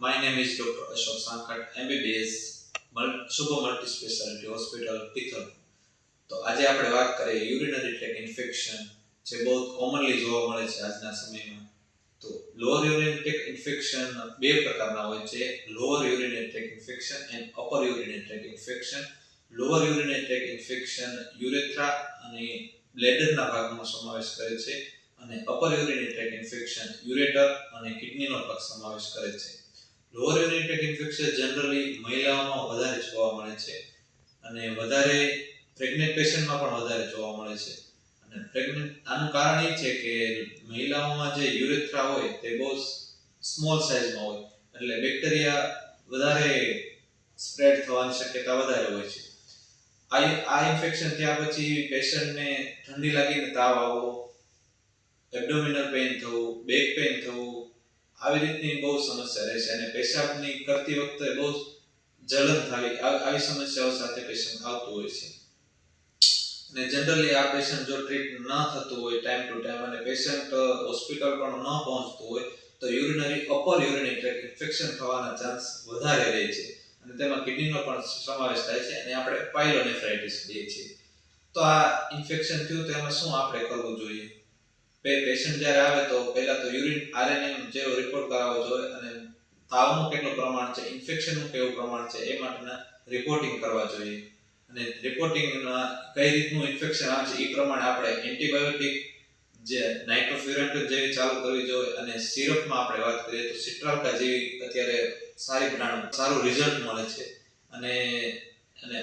My name is Dr. Ashok Sankhat, MBBS, Shubha Multi Specialty Hospital, Pithal. તો આજે આપણે વાત કરીએ યુરિનરી ટ્રેક ઇન્ફેક્શન જે બહુ કોમનલી જોવા મળે છે આજના સમયમાં. તો લોઅર યુરિનરી ટ્રેક ઇન્ફેક્શન બે પ્રકારના હોય છે, lower urinary tract infection and upper urinary tract infection. Lower urinary tract infection urethra અને બ્લેડરના ભાગમાં સમાવેશ કરે છે અને upper urinary tract infection ureter અને કિડનીનો ભાગ સમાવેશ કરે છે. Lower urinary tract infection generally મહિલાઓમાં વધારે જોવા મળે છે અને વધારે પ્રેગ્નન્ટ પેશન્ટમાં પણ વધારે જોવા મળે છે. અને આનું કારણ એ છે કે મહિલાઓમાં જે યુરેથ્રા હોય તે બહુ સ્મોલ સાઇઝમાં હોય, એટલે બેક્ટેરિયા વધારે સ્પ્રેડ થવાની શક્યતા વધારે હોય છે. આ ઇન્ફેક્શન થયા પછી પેશન્ટને ઠંડી લાગીને તાવ આવવો, એબ્ડોમિનલ પેઇન થવું, બેક પેઇન થવું, આવી રીતની બહુ સમસ્યા રહે છે અને પેશાબની કરતી વખતે બહુ જલન થવી, આવી સમસ્યાઓ સાથે પેશન્ટ આવતું હોય છે. અને જનરલી આ પેશન્ટ જો ટ્રીટ ન થતું હોય ટાઈમ ટુ ટાઈમ અને પેશન્ટ હોસ્પિટલ પણ ન પહોંચતું હોય તો અપર યુરિનરી ટ્રેક ઇન્ફેક્શન થવાના ચાન્સ વધારે રહે છે અને તેમાં કિડનીનો પણ સમાવેશ થાય છે અને આપણે પાયલોનેફ્રાઇટિસ કહીએ છીએ. તો આ ઇન્ફેક્શન થયું તો એમાં શું આપણે કરવું જોઈએ? પેશન્ટ જ્યારે આવે તો પહેલા તો યુરિન આરએનએ જેવો રિપોર્ટ કરાવવો જોઈએ અને તાવનું કેટલું પ્રમાણ છે, ઇન્ફેક્શનનું કેવું પ્રમાણ છે એ માટેના રિપોર્ટિંગ કરવા જોઈએ. અને રિપોર્ટિંગમાં કઈ રીતનું ઇન્ફેક્શન આવે છે એ પ્રમાણે આપણે એન્ટીબાયોટિક જે નાઇટ્રોફ્યુરેન્ટન જેવી ચાલુ કરવી જોઈએ અને સિરપમાં આપણે વાત કરીએ તો સિટ્રાલ્કા જેવી અત્યારે સારી બ્રાન્ડ સારું રિઝલ્ટ મળે છે અને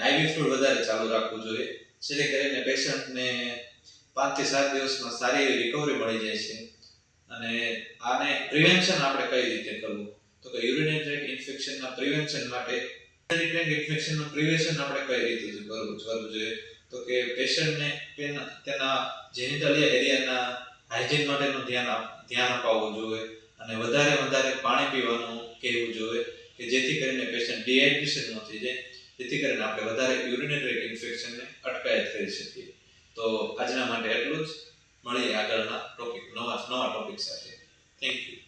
આઈવી ફ્લુઇડ વધારે ચાલુ રાખવું જોઈએ, જેથી કરીને પેશન્ટને 5 થી 7 દિવસમાં સારી એવી રિકવરી મળી જાય છે. અને આને પ્રિવેન્શન આપણે કઈ રીતે કરવું? તો કે યુરિનરી ટ્રેક ઇન્ફેક્શનના પ્રિવેન્શન માટે યુરિનરી ટ્રેક ઇન્ફેક્શનનું પ્રિવેન્શન આપણે કઈ રીતે કરવું જોઈએ? તો કે પેશન્ટને તેના જેનિટલિયા એરિયાના હાઇજીન માટેનું ધ્યાન અપાવવું જોઈએ અને વધારે પાણી પીવાનું કહેવું જોઈએ કે જેથી કરીને પેશન્ટ ડિહાઇડ્રેશન ન થઈ જાય, જેથી કરીને આપણે વધારે યુરિનરી ટ્રેક ઇન્ફેક્શનને અટકાયત કરી શકીએ. તો આજના માટે એટલું જ. મળીએ આગળના ટોપિક નવા ટોપિક સાથે. Thank you.